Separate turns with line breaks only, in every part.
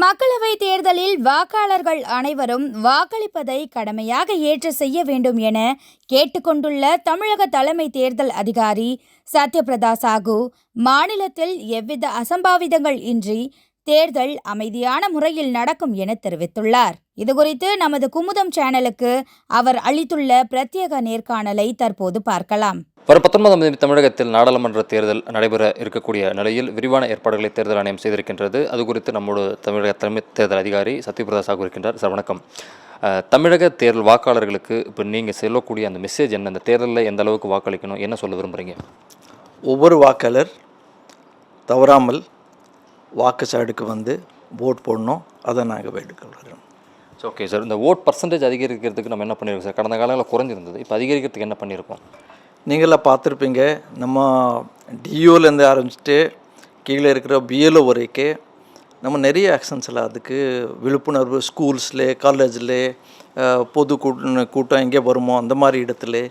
மக்களவை தேர்தலில் வாக்காளர்கள் அனைவரும் வாக்களிப்பதை கடமையாக ஏற்று செய்ய வேண்டும் என கேட்டுக்கொண்டுள்ள தமிழக தலைமை தேர்தல் அதிகாரி சத்யபிரதா சாஹூ, மாநிலத்தில் எவ்வித அசம்பாவிதங்கள் இன்றி தேர்தல் அமைதியான முறையில் நடக்கும் என தெரிவித்துள்ளார். இதுகுறித்து நமது குமுதம் சேனலுக்கு அவர் அளித்துள்ள பிரத்யேக நேர்காணலை தற்போது பார்க்கலாம்.
வரும் 19ஆம் தேதி தமிழகத்தில் நாடாளுமன்ற தேர்தல் நடைபெற இருக்கக்கூடிய நிலையில் விரிவான ஏற்பாடுகளை தேர்தல் ஆணையம் செய்திருக்கின்றது. அது குறித்து நம்மோடு தமிழக தலைமை தேர்தல் அதிகாரி சத்யபிரதா சாஹூ இருக்கின்றார். சார் வணக்கம். தமிழக தேர்தல் வாக்காளர்களுக்கு இப்போ நீங்கள் சொல்லக்கூடிய அந்த மெசேஜ் என்ன? இந்த தேர்தலில் எந்த அளவுக்கு வாக்களிக்கணும், என்ன சொல்ல விரும்புகிறீங்க?
ஒவ்வொரு வாக்காளர் தவறாமல் வாக்குச்சாவடிக்கு வந்து ஓட் போடணும். அதை நாங்கள் வேண்டுகொள்கிறோம்.
ஓகே சார், இந்த ஓட் பர்சன்டேஜ் அதிகரிக்கிறதுக்கு நம்ம என்ன பண்ணியிருக்கோம் சார்? கடந்த காலங்களில் குறைஞ்சிருந்தது, இப்போ அதிகரிக்கிறதுக்கு என்ன பண்ணியிருக்கோம்?
நீங்களாம் பார்த்துருப்பீங்க, நம்ம டிஓலேருந்து ஆரம்பிச்சுட்டு கீழே இருக்கிற பிஎல்ஓ வரைக்கும் நம்ம நிறைய ஆக்ஷன்ஸ் எல்லாம் அதுக்கு விழிப்புணர்வு ஸ்கூல்ஸில், காலேஜில், பொது கூட்டம் எங்கே வருமோ அந்த மாதிரி இடத்துல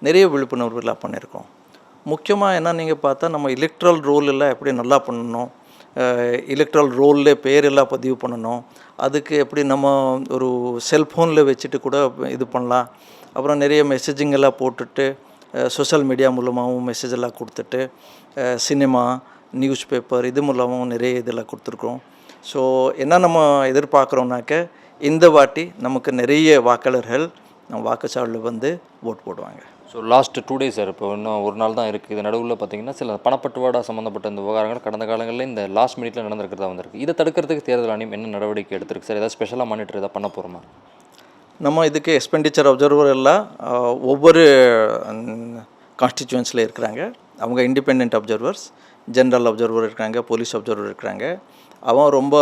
நிறைய விழிப்புணர்வு எல்லாம் பண்ணியிருக்கோம். முக்கியமாக என்ன நீங்கள் பார்த்தா நம்ம எலக்ட்ரல் ரோல் எல்லாம் எப்படி நல்லா பண்ணணும், எலக்ட்ரல் ரோலில் பேரெல்லாம் பதிவு பண்ணணும். அதுக்கு எப்படி நம்ம ஒரு செல்ஃபோனில் வச்சுட்டு கூட இது பண்ணலாம். அப்புறம் நிறைய மெசேஜிங் எல்லாம் போட்டுட்டு சோஷியல் மீடியா மூலமாகவும் மெசேஜ் எல்லாம் கொடுத்துட்டு, சினிமா, நியூஸ் பேப்பர் இது மூலமாகவும் நிறைய இதெல்லாம் கொடுத்துருக்குறோம். ஸோ என்ன நம்ம எதிர்பார்க்குறோம்னாக்க இந்த வாட்டி நமக்கு நிறைய வாக்காளர்கள் நம்ம வாக்குச்சாவடியில் வந்து ஓட் போடுவாங்க.
ஸோ லாஸ்ட் 2 days சார், இப்போ இன்னும் ஒரு நாள் தான் இருக்குது. இது நடுவில் பார்த்தீங்கன்னா சில பணப்பட்டுவாடா சம்மந்தப்பட்ட இந்த விவகாரங்கள் கடந்த காலங்களில் இந்த லாஸ்ட் மினிட்ல நடந்திருக்கிறதா வந்திருக்கு. இதை தடுக்கிறதுக்கு தேர்தல் ஆணையம் என்ன நடவடிக்கை எடுத்திருக்கு சார்? ஏதாவது ஸ்பெஷலாக மானிட்டர் ஏதாவது பண்ண போகிறோமா?
நம்ம இதுக்கு எக்ஸ்பெண்டிச்சர் அப்சர்வர் எல்லாம் ஒவ்வொரு கான்ஸ்டிச்சுவன்ஸில் இருக்கிறாங்க. அவங்க இண்டிபெண்ட் அப்சர்வர்ஸ், ஜென்ரல் அப்சர்வர் இருக்கிறாங்க, போலீஸ் அப்சர்வர் இருக்கிறாங்க. அவன் ரொம்ப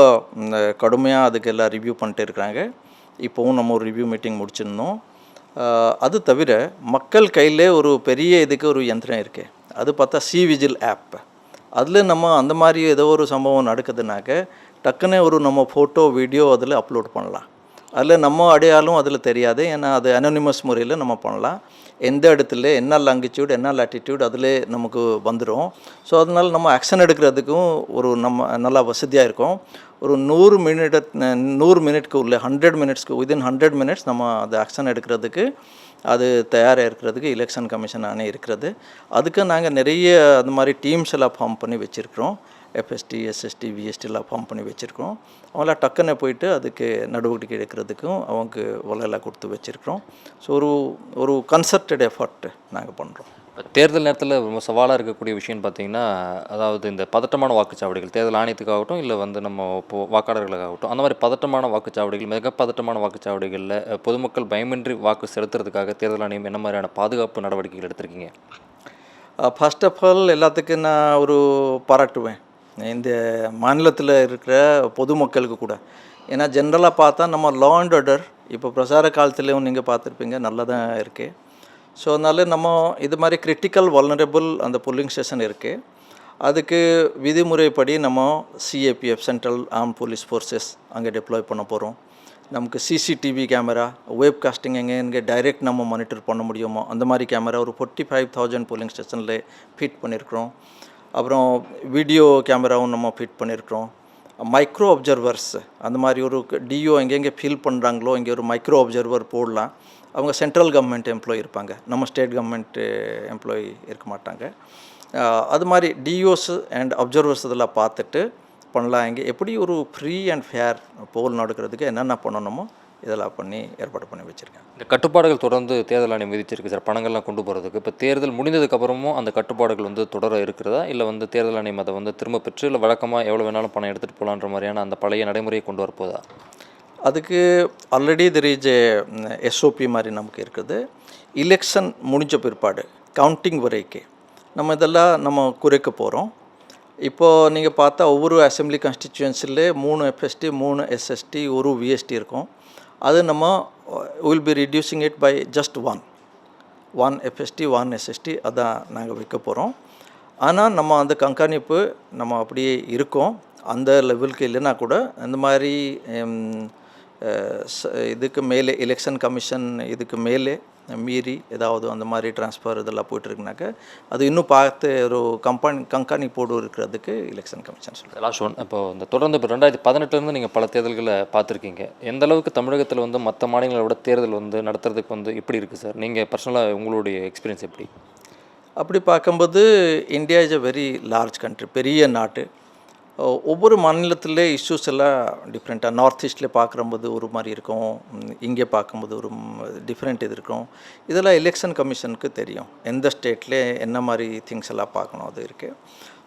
கடுமையாக அதுக்கு எல்லாம் ரிவ்யூ பண்ணிட்டு இருக்கிறாங்க. இப்போவும் நம்ம ஒரு ரிவ்யூ மீட்டிங் முடிச்சிருந்தோம். அது தவிர மக்கள் கையில் ஒரு பெரிய இதுக்கு ஒரு யந்திரம் இருக்குது. அது பார்த்தா விஜில் ஆப். அதில் நம்ம அந்த மாதிரி ஏதோ ஒரு சம்பவம் நடக்குதுனாக்க டக்குன்னு ஒரு நம்ம ஃபோட்டோ வீடியோ அதில் அப்லோட் பண்ணலாம். அதில் நம்ம அடையாளம் அதில் தெரியாது, ஏன்னா அது அனோனிமஸ் முறையில் நம்ம பண்ணலாம். எந்த இடத்துல என்ன லாங்கிடியூட் என்ன லாட்டிடியூட் அதில் நமக்கு வந்துடும். ஸோ அதனால் நம்ம ஆக்ஷன் எடுக்கிறதுக்கும் ஒரு நம்ம நல்லா வசதியாக இருக்கும். ஒரு 100 மினிட்க்கு உள்ள 100 மினிட்ஸ்க்கு வித்தின் 100 மினிட்ஸ் நம்ம அது ஆக்ஷன் எடுக்கிறதுக்கு அது தயாராக இருக்கிறதுக்கு எலெக்ஷன் கமிஷன் அணை இருக்கிறது. அதுக்கு நாங்கள் நிறைய அந்த மாதிரி டீம்ஸ் எல்லாம் ஃபார்ம் பண்ணி வச்சுருக்கிறோம். எஃப்எஸ்டி, எஸ்எஸ்டி, விஎஸ்டிலாம் ஃபார்ம் பண்ணி வச்சுருக்கோம். அவங்களாம் டக்குன்னு போயிட்டு அதுக்கு நடவடிக்கை எடுக்கிறதுக்கும் அவங்க வலையெல்லாம் கொடுத்து வச்சுருக்கிறோம். ஸோ ஒரு கன்சர்டட் எஃபர்ட் நாங்கள் பண்ணுறோம்.
தேர்தல் நேரத்தில் ரொம்ப சவாலாக இருக்கக்கூடிய விஷயம்னு பார்த்தீங்கன்னா, அதாவது இந்த பதட்டமான வாக்குச்சாவடிகள், தேர்தல் ஆணையத்துக்காகட்டும் இல்லை வந்து நம்ம இப்போ வாக்காளர்களுக்காகட்டும், அந்த மாதிரி பதட்டமான வாக்குச்சாவடிகள், மிக பதட்டமான வாக்குச்சாவடிகளில் பொதுமக்கள் பயமின்றி வாக்கு செலுத்துறதுக்காக தேர்தல் ஆணையம் என்ன மாதிரியான பாதுகாப்பு நடவடிக்கைகள் எடுத்திருக்கீங்க?
ஃபர்ஸ்ட் ஆஃப் ஆல் எல்லாத்துக்கும் நான் ஒரு பாராட்டுவேன் இந்த மாநிலத்தில் இருக்கிற பொதுமக்களுக்கு கூட. ஏன்னா ஜென்ரலாக பார்த்தா நம்ம லா அண்ட் ஆர்டர் இப்போ பிரசார காலத்துலேயும் நீங்கள் பார்த்துருப்பீங்க நல்லா தான் இருக்குது. ஸோ அதனால நம்ம இது மாதிரி கிரிட்டிக்கல் வல்னரபிள் அந்த போலிங் ஸ்டேஷன் இருக்குது. அதுக்கு விதிமுறைப்படி நம்ம CAPF, central arm police forces அங்கே டெப்ளாய் பண்ண போகிறோம். நமக்கு சிசிடிவி கேமரா, வெப் காஸ்டிங் எங்கே டைரெக்ட் நம்ம மானிட்டர் பண்ண முடியுமோ அந்த மாதிரி கேமரா ஒரு 45,000 போலிங் ஸ்டேஷனில் ஃபிட் பண்ணியிருக்கிறோம். அப்புறம் வீடியோ கேமராவும் நம்ம ஃபிட் பண்ணியிருக்கிறோம். மைக்ரோ அப்சர்வர்ஸ் அந்த மாதிரி ஒரு டிஓ எங்கெங்கே ஃபீல் பண்ணுறாங்களோ இங்கே ஒரு மைக்ரோ அப்சர்வர் போடலாம். அவங்க சென்ட்ரல் கவர்மெண்ட் எம்ப்ளாயி இருப்பாங்க, நம்ம ஸ்டேட் கவர்மெண்ட் எம்ப்ளாயி இருக்க மாட்டாங்க. அது மாதிரி டிஓஸ் அண்ட் அப்சர்வர்ஸ் இதெல்லாம் பார்த்துட்டு பண்ணலாம். இங்கே எப்படி ஒரு ஃப்ரீ அண்ட் ஃபேர் போல் நடக்கிறதுக்கு என்னென்ன பண்ணணுமோ இதெல்லாம் பண்ணி ஏற்பாடு பண்ணி வச்சுருக்கேன்.
இந்த கட்டுப்பாடுகள் தொடர்ந்து தேர்தல் ஆணையம் விதிச்சிருக்கு சார், பணங்கள்லாம் கொண்டு போகிறதுக்கு. இப்போ தேர்தல் முடிந்ததுக்கப்புறமும் அந்த கட்டுப்பாடுகள் வந்து தொடர இருக்கிறதா, இல்லை வந்து தேர்தல் ஆணையம் அதை வந்து திரும்ப பெற்று இல்லை வழக்கமாக எவ்வளோ வேணாலும் பணம் எடுத்துகிட்டு போகலான்ற மாதிரியான அந்த பழைய நடைமுறையை கொண்டு வரப்போதா?
அதுக்கு ஆல்ரெடி தெர் இஸ் எஸ்ஓபி மாதிரி நமக்கு இருக்குது. எலெக்ஷன் முடிஞ்ச பிற்பாடு கவுண்டிங் வரைக்கும் நம்ம இதெல்லாம் நம்ம குறைக்க போகிறோம். இப்போது நீங்கள் பார்த்தா ஒவ்வொரு அசம்பிளி கான்ஸ்டிச்சுவன்சிலே 3 எஃப்எஸ்டி, 3 எஸ்எஸ்டி, ஒரு விஎஸ்டி இருக்கும். அது நம்ம will be reducing it by just one FST, 1 SST அதான் நாங்கள் வைக்க போகிறோம். ஆனால் நம்ம அந்த கண்காணிப்பு நம்ம அப்படியே இருக்கோம். அந்த லெவலுக்கு இல்லைன்னா கூட இந்த மாதிரி இதுக்கு மேலே எலெக்ஷன் கமிஷன் இதுக்கு மேலே மீறி ஏதாவது அந்த மாதிரி ட்ரான்ஸ்ஃபர் இதெல்லாம் போயிட்டுருக்குனாக்க அது இன்னும் பார்த்து ஒரு கண்காணிப்போடு இருக்கிறதுக்கு எலெக்ஷன் கமிஷன் சொல்லுங்கள்.
லாஸ்ட் ஒன், இப்போ இந்த தொடர்ந்து இப்போ 2018 நீங்கள் பல தேர்தல்களை பார்த்துருக்கீங்க. எந்த அளவுக்கு தமிழகத்தில் மற்ற மாநிலங்களை விட தேர்தல் நடத்துறதுக்கு எப்படி இருக்குது சார்? நீங்கள் பர்சனலாக உங்களுடைய எக்ஸ்பீரியன்ஸ் எப்படி?
அப்படி பார்க்கும்போது India is a very large country, பெரிய நாட்டு. ஒவ்வொரு மாநிலத்திலே இஷ்யூஸ் எல்லாம் டிஃப்ரெண்ட்டாக, நார்த் ஈஸ்ட்டில் பார்க்கும்போது ஒரு மாதிரி இருக்கும், இங்கே பார்க்கும்போது ஒரு டிஃப்ரெண்ட் இது இருக்கும். இதெல்லாம் எலெக்ஷன் கமிஷனுக்கு தெரியும் எந்த ஸ்டேட்டில் என்ன மாதிரி திங்ஸ் எல்லாம் பார்க்கணும் அது இருக்குது.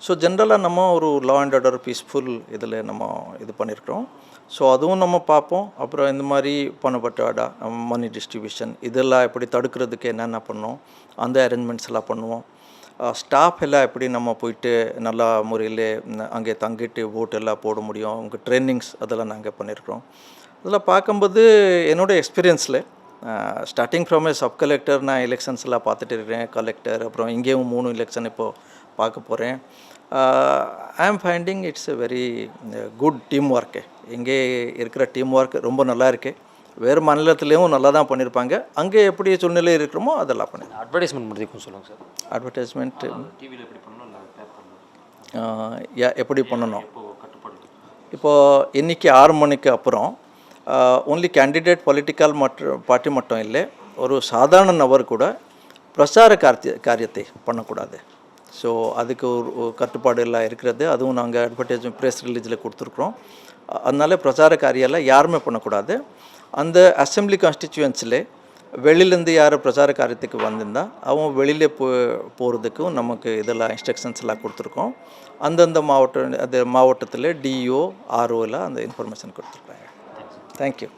ஸோ ஜென்ரலாக நம்ம ஒரு லா அண்ட் ஆர்டர் பீஸ்ஃபுல் இதில் நம்ம இது பண்ணியிருக்கிறோம். ஸோ அதுவும் நம்ம பார்ப்போம். அப்புறம் இந்த மாதிரி பண்ணப்பட்ட மணி டிஸ்ட்ரிபியூஷன் இதெல்லாம் எப்படி தடுக்கிறதுக்கு என்னென்ன பண்ணோம், அந்த அரேஞ்ச்மெண்ட்ஸ் எல்லாம் பண்ணுவோம். ஸ்டாஃப் எல்லாம் எப்படி நம்ம போயிட்டு நல்லா முறையில் அங்கே தங்கிட்டு ஓட்டு எல்லாம் போட முடியும், அவங்க ட்ரைனிங்ஸ் அதெல்லாம் நாங்கள் பண்ணியிருக்கிறோம். அதெல்லாம் பார்க்கும்போது என்னோடய எக்ஸ்பீரியன்ஸில் starting from a sub collector நான் எலெக்ஷன்ஸ் எல்லாம் பார்த்துட்டு இருக்கிறேன், கலெக்டர், அப்புறம் இங்கேயும் 3 எலெக்ஷன் இப்போது பார்க்க போகிறேன். ஐ ஆம் finding it's a very good team work. இங்கே இருக்கிற டீம் ஒர்க் ரொம்ப நல்லா இருக்குது. வேறு மாநிலத்துலேயும் நல்லா தான் பண்ணியிருப்பாங்க. அங்கே எப்படி சூழ்நிலை இருக்கிறோமோ அதெல்லாம் பண்ணி.
அட்வர்டைஸ்மெண்ட் முடிக்கும் சொல்லுங்கள் சார்.
அட்வர்டைஸ்மெண்ட்
டிவியில் எப்படி பண்ணணும்,
எப்படி பண்ணணும்? இப்போது இன்றைக்கி 6 மணிக்கு அப்புறம் ஒன்லி கேண்டிடேட் பொலிட்டிக்கல் பார்ட்டி மட்டும் இல்லை, ஒரு சாதாரண நபர் கூட பிரச்சார காரியத்தை பண்ணக்கூடாது. ஸோ அதுக்கு ஒரு கட்டுப்பாடு எல்லாம் இருக்கிறது. அதுவும் நாங்கள் அட்வர்டைஸ்மெண்ட் ப்ரெஸ் ரிலீஸில் கொடுத்துருக்குறோம். அதனால பிரச்சார காரியெல்லாம் யாருமே பண்ணக்கூடாது. அந்த அசெம்பிளி கான்ஸ்டிச்சுவன்ஸில் வெளியிலேருந்து யார் பிரச்சார காரியத்துக்கு வந்திருந்தால் அவங்க வெளியில் போகிறதுக்கும் நமக்கு இதெல்லாம் இன்ஸ்ட்ரக்ஷன்ஸ் எல்லாம் கொடுத்துருக்கோம். அந்தந்த மாவட்டத்தில் டிஓ ஆர்ஓ எல்லாம் அந்த இன்ஃபர்மேஷன் கொடுத்துருக்காங்க. தேங்க்யூ.